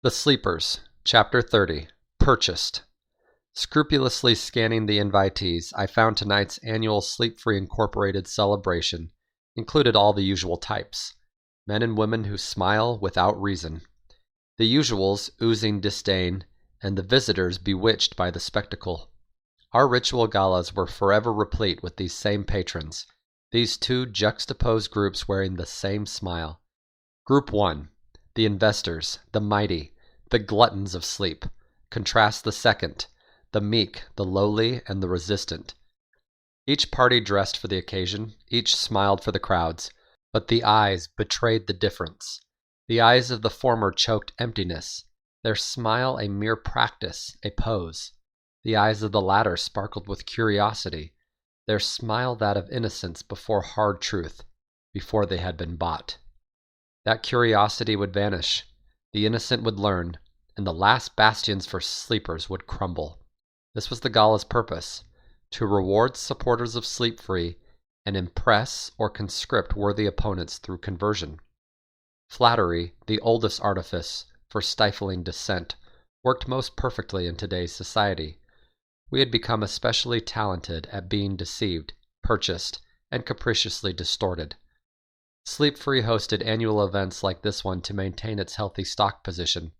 The Sleepers, Chapter 30, Purchased. Scrupulously scanning the invitees, I found tonight's annual Sleep Free Incorporated celebration included all the usual types, men and women who smile without reason, the usuals oozing disdain, and the visitors bewitched by the spectacle. Our ritual galas were forever replete with these same patrons, these two juxtaposed groups wearing the same smile. Group 1, the investors, the mighty, the gluttons of sleep. Contrast the second, the meek, the lowly, and the resistant. Each party dressed for the occasion, each smiled for the crowds, but the eyes betrayed the difference. The eyes of the former choked emptiness, their smile a mere practice, a pose. The eyes of the latter sparkled with curiosity, their smile that of innocence before hard truth, before they had been bought. That curiosity would vanish, the innocent would learn, and the last bastions for sleepers would crumble. This was the gala's purpose, to reward supporters of Sleep Free and impress or conscript worthy opponents through conversion. Flattery, the oldest artifice for stifling dissent, worked most perfectly in today's society. We had become especially talented at being deceived, purchased, and capriciously distorted. Sleep Free hosted annual events like this one to maintain its healthy stock position,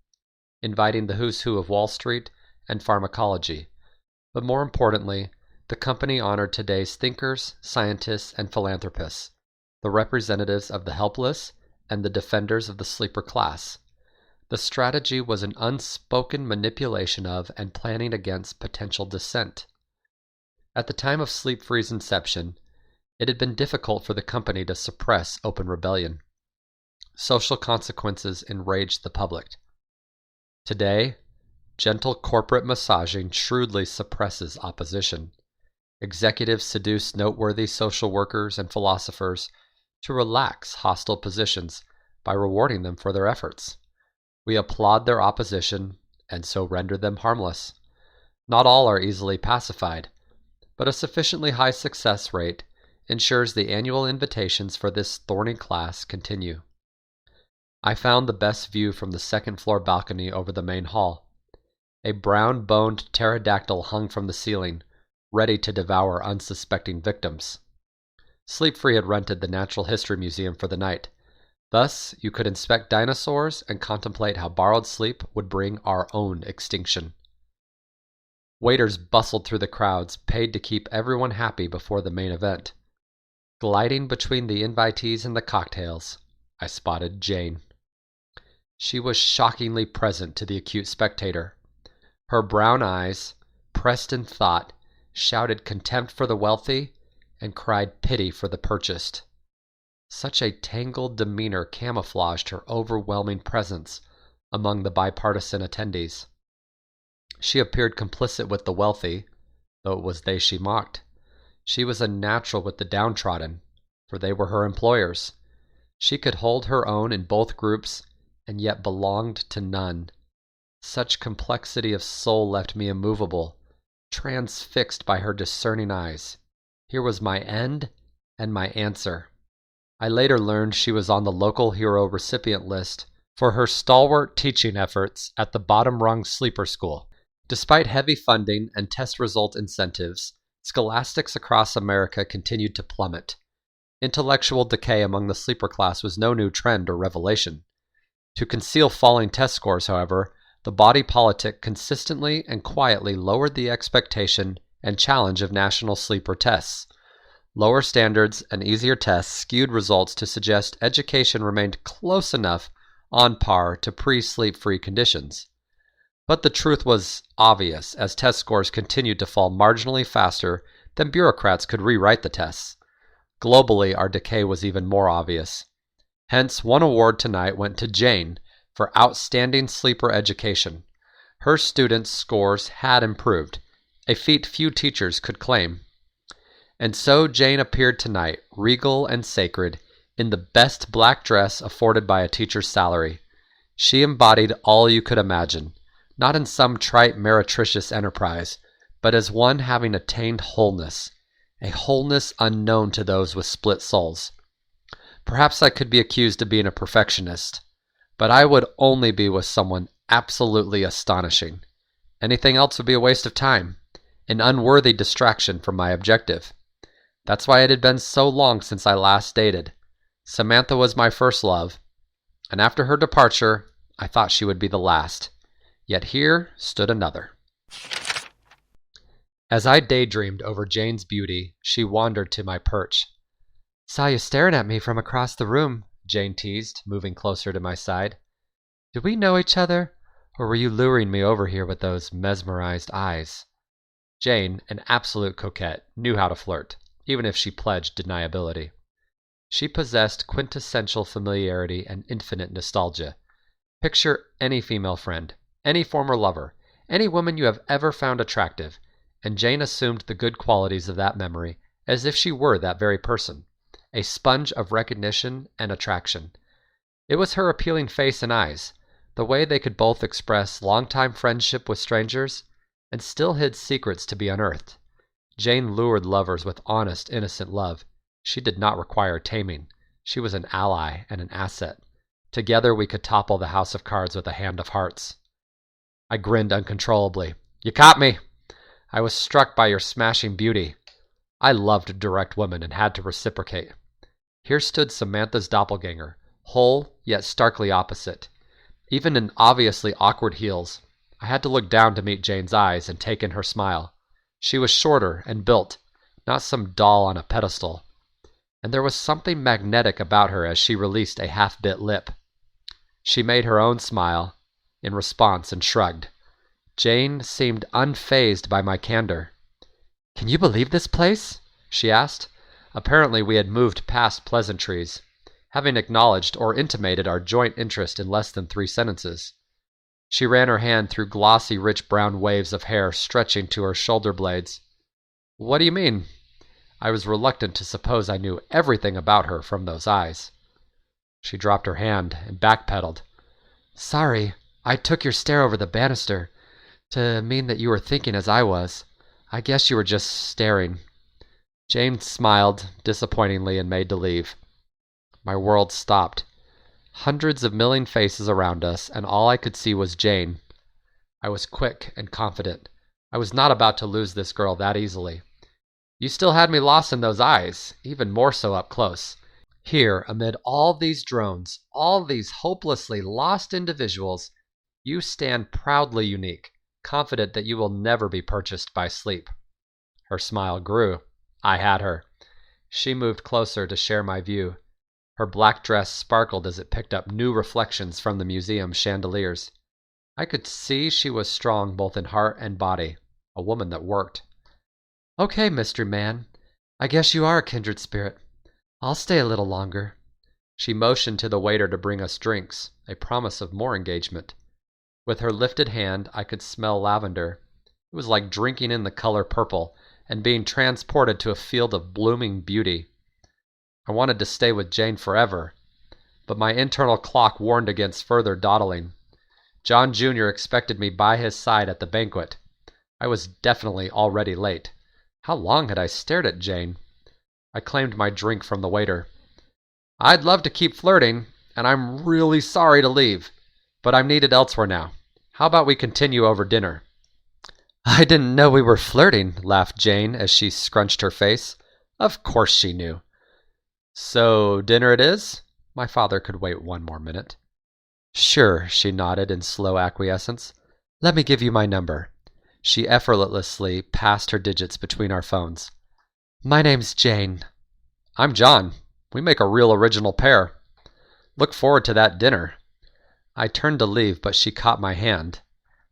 inviting the who's who of Wall Street and pharmacology. But more importantly, the company honored today's thinkers, scientists, and philanthropists, the representatives of the helpless and the defenders of the sleeper class. The strategy was an unspoken manipulation of and planning against potential dissent. At the time of Sleep Free's inception, it had been difficult for the company to suppress open rebellion. Social consequences enraged the public. Today, gentle corporate massaging shrewdly suppresses opposition. Executives seduce noteworthy social workers and philosophers to relax hostile positions by rewarding them for their efforts. We applaud their opposition and so render them harmless. Not all are easily pacified, but a sufficiently high success rate ensures the annual invitations for this thorny class continue. I found the best view from the second-floor balcony over the main hall. A brown-boned pterodactyl hung from the ceiling, ready to devour unsuspecting victims. Sleep Free had rented the Natural History Museum for the night. Thus, you could inspect dinosaurs and contemplate how borrowed sleep would bring our own extinction. Waiters bustled through the crowds, paid to keep everyone happy before the main event. Gliding between the invitees and the cocktails, I spotted Jane. She was shockingly present to the acute spectator. Her brown eyes, pressed in thought, shouted contempt for the wealthy and cried pity for the purchased. Such a tangled demeanor camouflaged her overwhelming presence among the bipartisan attendees. She appeared complicit with the wealthy, though it was they she mocked. She was a natural with the downtrodden, for they were her employers. She could hold her own in both groups and yet belonged to none. Such complexity of soul left me immovable, transfixed by her discerning eyes. Here was my end and my answer. I later learned she was on the local hero recipient list for her stalwart teaching efforts at the bottom-rung sleeper school. Despite heavy funding and test result incentives, scholastics across America continued to plummet. Intellectual decay among the sleeper class was no new trend or revelation. To conceal falling test scores, however, the body politic consistently and quietly lowered the expectation and challenge of national sleeper tests. Lower standards and easier tests skewed results to suggest education remained close enough on par to pre-sleep free conditions. But the truth was obvious as test scores continued to fall marginally faster than bureaucrats could rewrite the tests. Globally, our decay was even more obvious. Hence, one award tonight went to Jane for outstanding sleeper education. Her students' scores had improved, a feat few teachers could claim. And so Jane appeared tonight, regal and sacred, in the best black dress afforded by a teacher's salary. She embodied all you could imagine, not in some trite meretricious enterprise, but as one having attained wholeness, a wholeness unknown to those with split souls. Perhaps I could be accused of being a perfectionist, but I would only be with someone absolutely astonishing. Anything else would be a waste of time, an unworthy distraction from my objective. That's why it had been so long since I last dated. Samantha was my first love, and after her departure, I thought she would be the last. Yet here stood another. As I daydreamed over Jane's beauty, she wandered to my perch. "Saw you staring at me from across the room," Jane teased, moving closer to my side. "Did we know each other, or were you luring me over here with those mesmerized eyes?" Jane, an absolute coquette, knew how to flirt, even if she pledged deniability. She possessed quintessential familiarity and infinite nostalgia. Picture any female friend, any former lover, any woman you have ever found attractive, and Jane assumed the good qualities of that memory as if she were that very person, a sponge of recognition and attraction. It was her appealing face and eyes, the way they could both express long-time friendship with strangers and still hid secrets to be unearthed. Jane lured lovers with honest, innocent love. She did not require taming. She was an ally and an asset. Together we could topple the house of cards with a hand of hearts. I grinned uncontrollably. "You caught me!" "I was struck by your smashing beauty." I loved direct women and had to reciprocate. Here stood Samantha's doppelganger, whole yet starkly opposite. Even in obviously awkward heels, I had to look down to meet Jane's eyes and take in her smile. She was shorter and built, not some doll on a pedestal. And there was something magnetic about her as she released a half-bit lip. She made her own smile in response and shrugged. Jane seemed unfazed by my candor. "Can you believe this place?" she asked. Apparently we had moved past pleasantries, having acknowledged or intimated our joint interest in less than 3 sentences. She ran her hand through glossy, rich brown waves of hair stretching to her shoulder blades. "What do you mean?" I was reluctant to suppose I knew everything about her from those eyes. She dropped her hand and backpedaled. "Sorry, I took your stare over the banister to mean that you were thinking as I was. I guess you were just staring." Jane smiled disappointingly and made to leave. My world stopped. Hundreds of milling faces around us, and all I could see was Jane. I was quick and confident. I was not about to lose this girl that easily. You still had me lost in those eyes, even more so up close. Here, amid all these drones, all these hopelessly lost individuals, you stand proudly unique, confident that you will never be purchased by sleep. Her smile grew. I had her. She moved closer to share my view. Her black dress sparkled as it picked up new reflections from the museum's chandeliers. I could see she was strong both in heart and body, a woman that worked. "Okay, mystery man. I guess you are a kindred spirit. I'll stay a little longer." She motioned to the waiter to bring us drinks, a promise of more engagement. With her lifted hand, I could smell lavender. It was like drinking in the color purple and being transported to a field of blooming beauty. I wanted to stay with Jane forever, but my internal clock warned against further dawdling. John Jr. expected me by his side at the banquet. I was definitely already late. How long had I stared at Jane? I claimed my drink from the waiter. "I'd love to keep flirting, and I'm really sorry to leave, but I'm needed elsewhere now. How about we continue over dinner?" "I didn't know we were flirting," laughed Jane as she scrunched her face. Of course she knew. "So dinner it is?" My father could wait one more minute. "Sure," she nodded in slow acquiescence. "Let me give you my number." She effortlessly passed her digits between our phones. "My name's Jane." "I'm John. We make a real original pair. Look forward to that dinner." I turned to leave, but she caught my hand.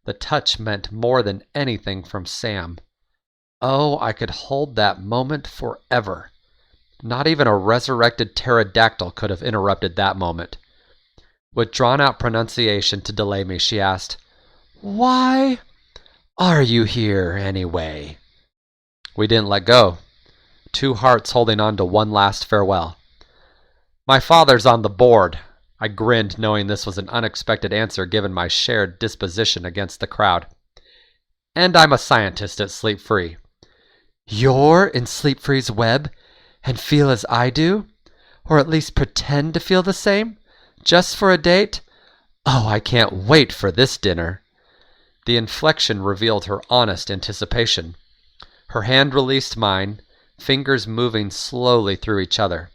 The touch meant more than anything from Sam. Oh, I could hold that moment forever. Not even a resurrected pterodactyl could have interrupted that moment. With drawn-out pronunciation to delay me, she asked, "Why are you here, anyway?" We didn't let go. 2 hearts holding on to one last farewell. "My father's on the board." I grinned, knowing this was an unexpected answer given my shared disposition against the crowd. "And I'm a scientist at Sleep Free." "You're in Sleep Free's web and feel as I do? Or at least pretend to feel the same? Just for a date? "Oh, I can't wait for this dinner." The inflection revealed her honest anticipation. Her hand released mine, fingers moving slowly through each other.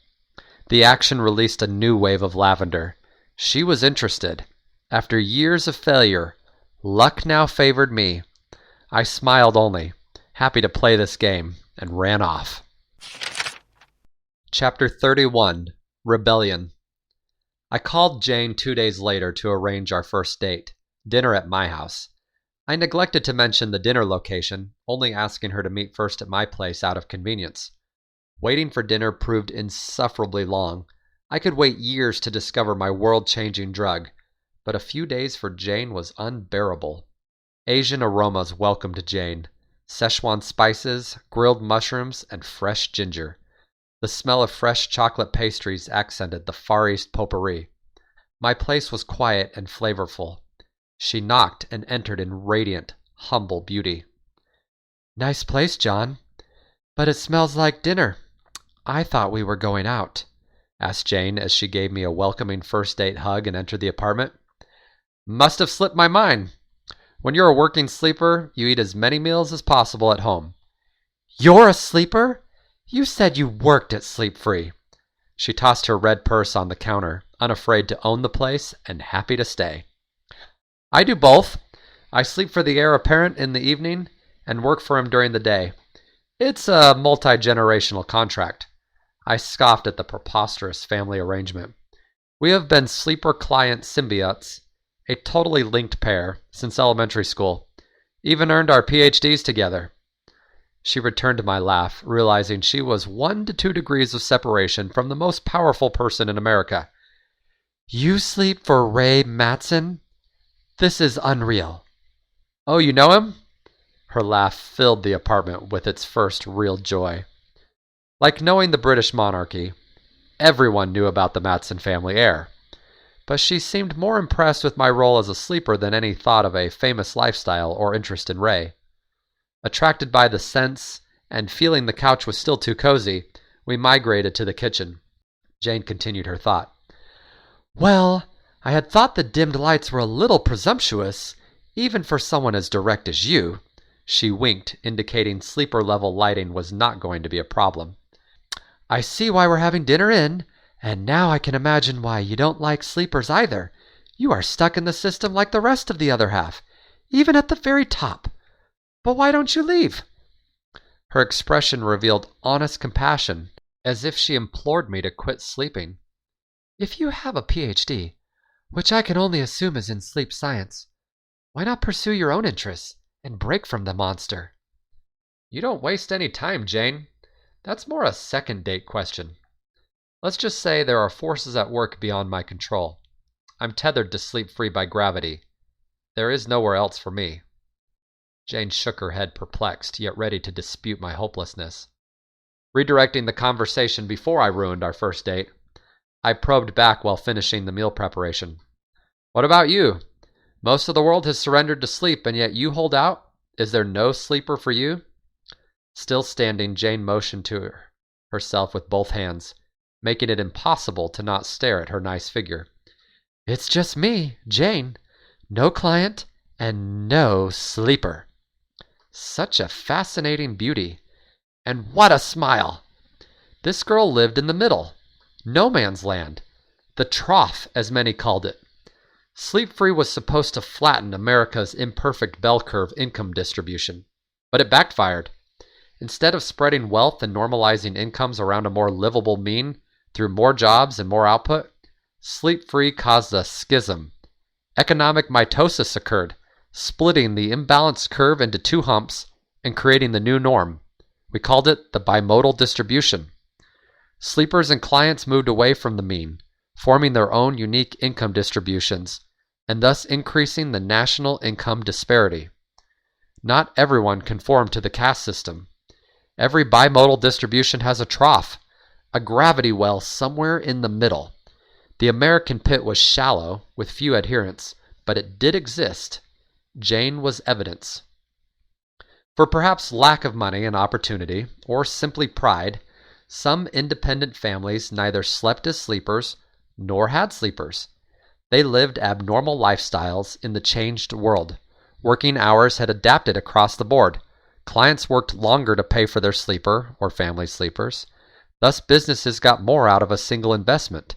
The action released a new wave of lavender. She was interested. After years of failure, luck now favored me. I smiled only, happy to play this game, and ran off. Chapter 31. Rebellion. I called Jane 2 days later to arrange our first date, dinner at my house. I neglected to mention the dinner location, only asking her to meet first at my place out of convenience. Waiting for dinner proved insufferably long. I could wait years to discover my world-changing drug, but a few days for Jane was unbearable. Asian aromas welcomed Jane. Szechuan spices, grilled mushrooms, and fresh ginger. The smell of fresh chocolate pastries accented the Far East potpourri. My place was quiet and flavorful. She knocked and entered in radiant, humble beauty. "Nice place, John, but it smells like dinner. I thought we were going out," asked Jane as she gave me a welcoming first date hug and entered the apartment. "Must have slipped my mind. When you're a working sleeper, you eat as many meals as possible at home." "You're a sleeper? You said you worked at Sleep Free." She tossed her red purse on the counter, unafraid to own the place and happy to stay. "I do both. I sleep for the heir apparent in the evening and work for him during the day. It's a multi-generational contract." I scoffed at the preposterous family arrangement. "We have been sleeper-client symbiotes, a totally linked pair, since elementary school. Even earned our PhDs together." She returned my laugh, realizing she was 1 to 2 degrees of separation from the most powerful person in America. "You sleep for Ray Matson? This is unreal." "Oh, you know him?" Her laugh filled the apartment with its first real joy. Like knowing the British monarchy, everyone knew about the Matson family heir. But she seemed more impressed with my role as a sleeper than any thought of a famous lifestyle or interest in Ray. Attracted by the scents and feeling the couch was still too cozy, we migrated to the kitchen. Jane continued her thought. "Well, I had thought the dimmed lights were a little presumptuous, even for someone as direct as you." She winked, indicating sleeper-level lighting was not going to be a problem. "I see why we're having dinner in, and now I can imagine why you don't like sleepers either. You are stuck in the system like the rest of the other half, even at the very top. But why don't you leave?" Her expression revealed honest compassion, as if she implored me to quit sleeping. "If you have a PhD, which I can only assume is in sleep science, why not pursue your own interests and break from the monster?" "You don't waste any time, Jane. That's more a second date question. Let's just say there are forces at work beyond my control. I'm tethered to Sleep Free by gravity. There is nowhere else for me." Jane shook her head, perplexed, yet ready to dispute my hopelessness. Redirecting the conversation before I ruined our first date, I probed back while finishing the meal preparation. "What about you? Most of the world has surrendered to sleep, and yet you hold out? Is there no sleeper for you?" Still standing, Jane motioned to herself with both hands, making it impossible to not stare at her nice figure. "It's just me, Jane. No client and no sleeper." Such a fascinating beauty. And what a smile! This girl lived in the middle. No man's land. The trough, as many called it. Sleep Free was supposed to flatten America's imperfect bell curve income distribution. But it backfired. Instead of spreading wealth and normalizing incomes around a more livable mean through more jobs and more output, Sleep Free caused a schism. Economic mitosis occurred, splitting the imbalanced curve into 2 humps and creating the new norm. We called it the bimodal distribution. Sleepers and clients moved away from the mean, forming their own unique income distributions, and thus increasing the national income disparity. Not everyone conformed to the caste system. Every bimodal distribution has a trough, a gravity well somewhere in the middle. The American pit was shallow, with few adherents, but it did exist. Jane was evidence. For perhaps lack of money and opportunity, or simply pride, some independent families neither slept as sleepers nor had sleepers. They lived abnormal lifestyles in the changed world. Working hours had adapted across the board. Clients worked longer to pay for their sleeper or family sleepers. Thus, businesses got more out of a single investment.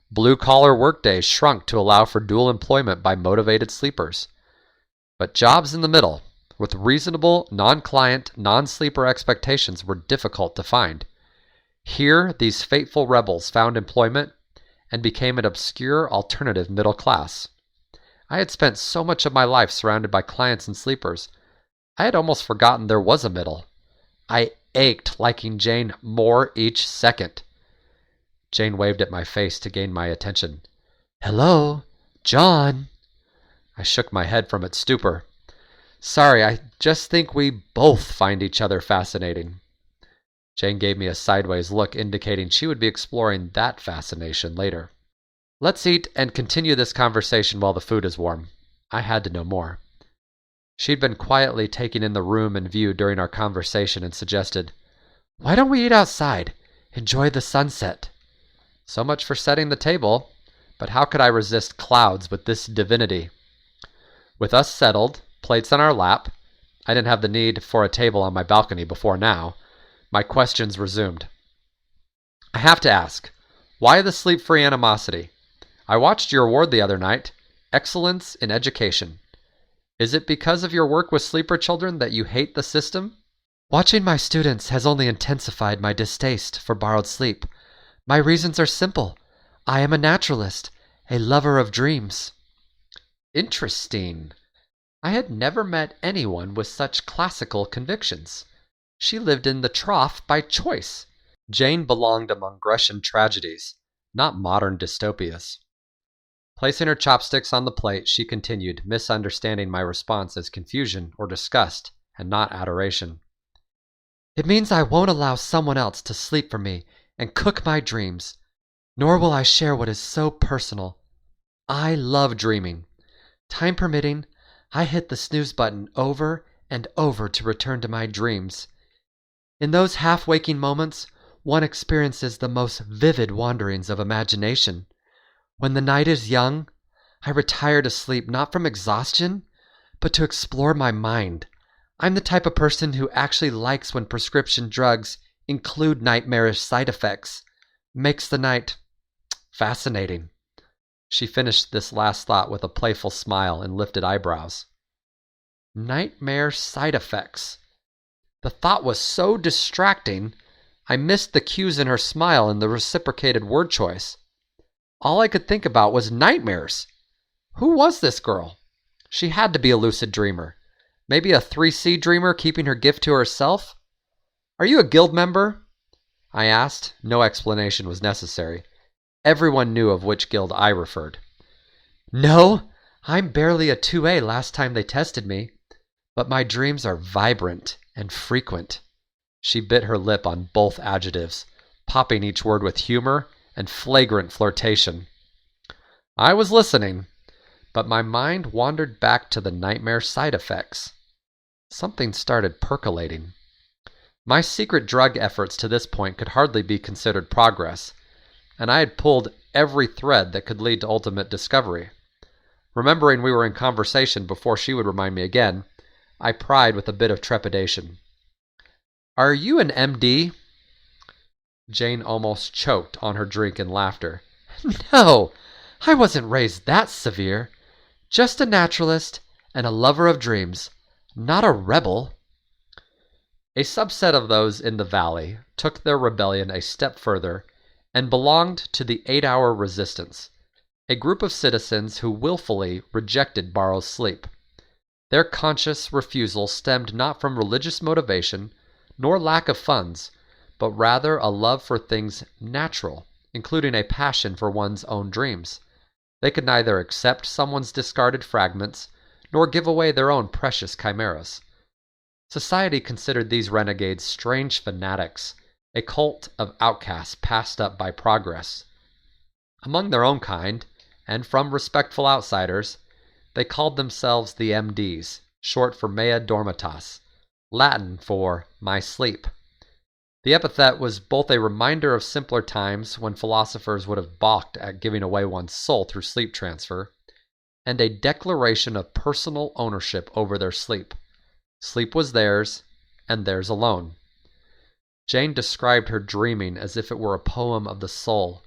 Blue-collar workdays shrunk to allow for dual employment by motivated sleepers. But jobs in the middle, with reasonable, non-client, non-sleeper expectations, were difficult to find. Here, these fateful rebels found employment and became an obscure alternative middle class. I had spent so much of my life surrounded by clients and sleepers, I had almost forgotten there was a middle. I ached liking Jane more each second. Jane waved at my face to gain my attention. "Hello, John." I shook my head from its stupor. "Sorry, I just think we both find each other fascinating." Jane gave me a sideways look indicating she would be exploring that fascination later. "Let's eat and continue this conversation while the food is warm." I had to know more. She'd been quietly taking in the room and view during our conversation and suggested, "Why don't we eat outside? Enjoy the sunset." So much for setting the table, but how could I resist clouds with this divinity? With us settled, plates on our lap, I didn't have the need for a table on my balcony before now, my questions resumed. "I have to ask, why the sleep-free animosity? I watched your award the other night, Excellence in Education. Is it because of your work with sleeper children that you hate the system?" "Watching my students has only intensified my distaste for borrowed sleep. My reasons are simple. I am a naturalist, a lover of dreams." Interesting. I had never met anyone with such classical convictions. She lived in the trough by choice. Jane belonged among Grecian tragedies, not modern dystopias. Placing her chopsticks on the plate, she continued, misunderstanding my response as confusion or disgust and not adoration. "It means I won't allow someone else to sleep for me and cook my dreams, nor will I share what is so personal. I love dreaming. Time permitting, I hit the snooze button over and over to return to my dreams. In those half-waking moments, one experiences the most vivid wanderings of imagination. When the night is young, I retire to sleep not from exhaustion, but to explore my mind. I'm the type of person who actually likes when prescription drugs include nightmarish side effects. Makes the night fascinating." She finished this last thought with a playful smile and lifted eyebrows. Nightmare side effects. The thought was so distracting, I missed the cues in her smile and the reciprocated word choice. All I could think about was nightmares. Who was this girl? She had to be a lucid dreamer. Maybe a 3C dreamer keeping her gift to herself? "Are you a guild member?" I asked. No explanation was necessary. Everyone knew of which guild I referred. "No, I'm barely a 2A last time they tested me, but my dreams are vibrant and frequent." She bit her lip on both adjectives, popping each word with humor and flagrant flirtation. I was listening, but my mind wandered back to the nightmare side effects. Something started percolating. My secret drug efforts to this point could hardly be considered progress, and I had pulled every thread that could lead to ultimate discovery. Remembering we were in conversation before she would remind me again, I pried with a bit of trepidation. "Are you an MD?" Jane almost choked on her drink in laughter. "No, I wasn't raised that severe. Just a naturalist and a lover of dreams, not a rebel." A subset of those in the valley took their rebellion a step further and belonged to the 8-hour resistance, a group of citizens who willfully rejected borrowed sleep. Their conscious refusal stemmed not from religious motivation nor lack of funds, but rather a love for things natural, including a passion for one's own dreams. They could neither accept someone's discarded fragments nor give away their own precious chimeras. Society considered these renegades strange fanatics, a cult of outcasts passed up by progress. Among their own kind, and from respectful outsiders, they called themselves the MDs, short for Mea Dormitas, Latin for my sleep. The epithet was both a reminder of simpler times when philosophers would have balked at giving away one's soul through sleep transfer, and a declaration of personal ownership over their sleep. Sleep was theirs, and theirs alone. Jane described her dreaming as if it were a poem of the soul.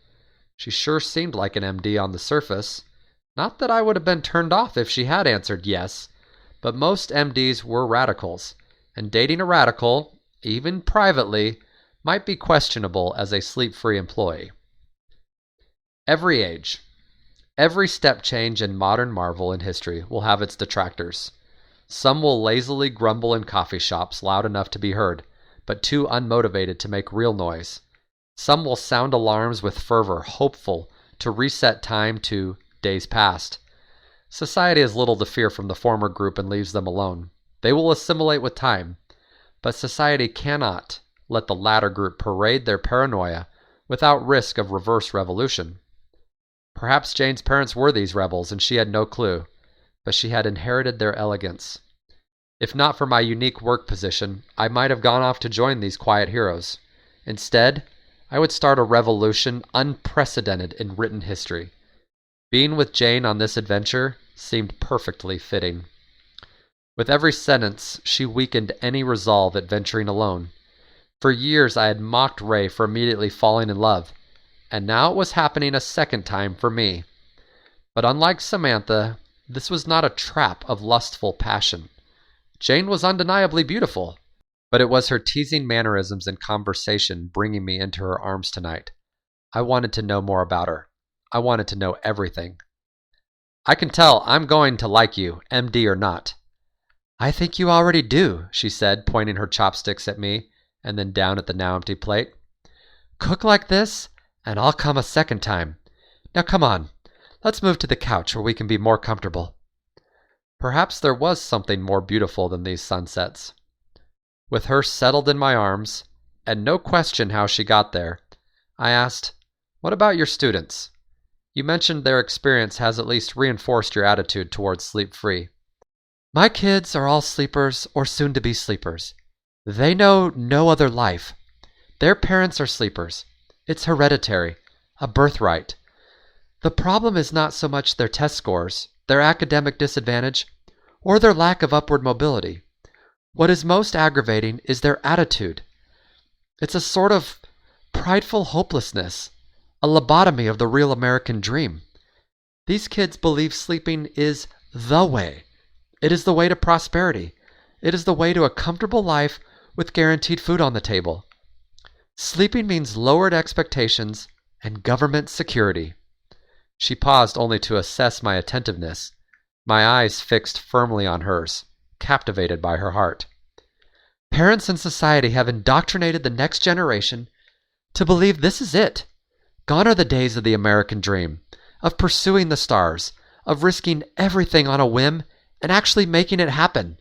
She sure seemed like an MD on the surface. Not that I would have been turned off if she had answered yes, but most MDs were radicals, and dating a radical, even privately, might be questionable as a sleep-free employee. Every age, every step change and modern marvel in history will have its detractors. Some will lazily grumble in coffee shops loud enough to be heard, but too unmotivated to make real noise. Some will sound alarms with fervor, hopeful to reset time to days past. Society has little to fear from the former group and leaves them alone. They will assimilate with time, but society cannot let the latter group parade their paranoia without risk of reverse revolution. Perhaps Jane's parents were these rebels and she had no clue, but she had inherited their elegance. If not for my unique work position, I might have gone off to join these quiet heroes. Instead, I would start a revolution unprecedented in written history. Being with Jane on this adventure seemed perfectly fitting. With every sentence, she weakened any resolve at venturing alone. For years I had mocked Ray for immediately falling in love, and now it was happening a second time for me. But unlike Samantha, this was not a trap of lustful passion. Jane was undeniably beautiful, but it was her teasing mannerisms and conversation bringing me into her arms tonight. I wanted to know more about her. I wanted to know everything. I can tell I'm going to like you, MD or not. I think you already do, she said, pointing her chopsticks at me and then down at the now empty plate. Cook like this, and I'll come a second time. Now come on, let's move to the couch where we can be more comfortable. Perhaps there was something more beautiful than these sunsets. With her settled in my arms, and no question how she got there, I asked, "What about your students? You mentioned their experience has at least reinforced your attitude towards sleep-free." My kids are all sleepers or soon-to-be sleepers. They know no other life. Their parents are sleepers. It's hereditary, a birthright. The problem is not so much their test scores, their academic disadvantage, or their lack of upward mobility. What is most aggravating is their attitude. It's a sort of prideful hopelessness, a lobotomy of the real American dream. These kids believe sleeping is the way. It is the way to prosperity. It is the way to a comfortable life with guaranteed food on the table. Sleeping means lowered expectations and government security. She paused only to assess my attentiveness, my eyes fixed firmly on hers, captivated by her heart. Parents and society have indoctrinated the next generation to believe this is it. Gone are the days of the American dream, of pursuing the stars, of risking everything on a whim and actually making it happen.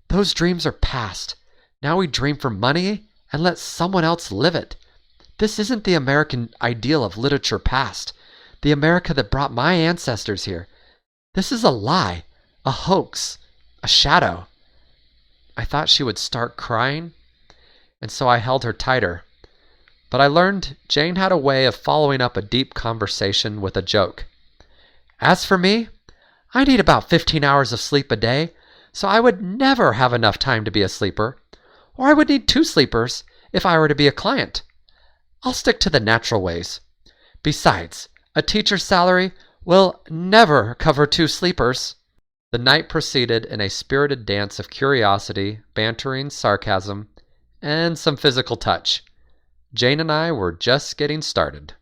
Those dreams are past. Now we dream for money and let someone else live it. This isn't the American ideal of literature past, the America that brought my ancestors here. This is a lie, a hoax, a shadow. I thought she would start crying, and so I held her tighter. But I learned Jane had a way of following up a deep conversation with a joke. As for me, I need about 15 hours of sleep a day, so I would never have enough time to be a sleeper, or I would need 2 sleepers if I were to be a client. I'll stick to the natural ways. Besides, a teacher's salary will never cover 2 sleepers. The night proceeded in a spirited dance of curiosity, bantering, sarcasm, and some physical touch. Jane and I were just getting started.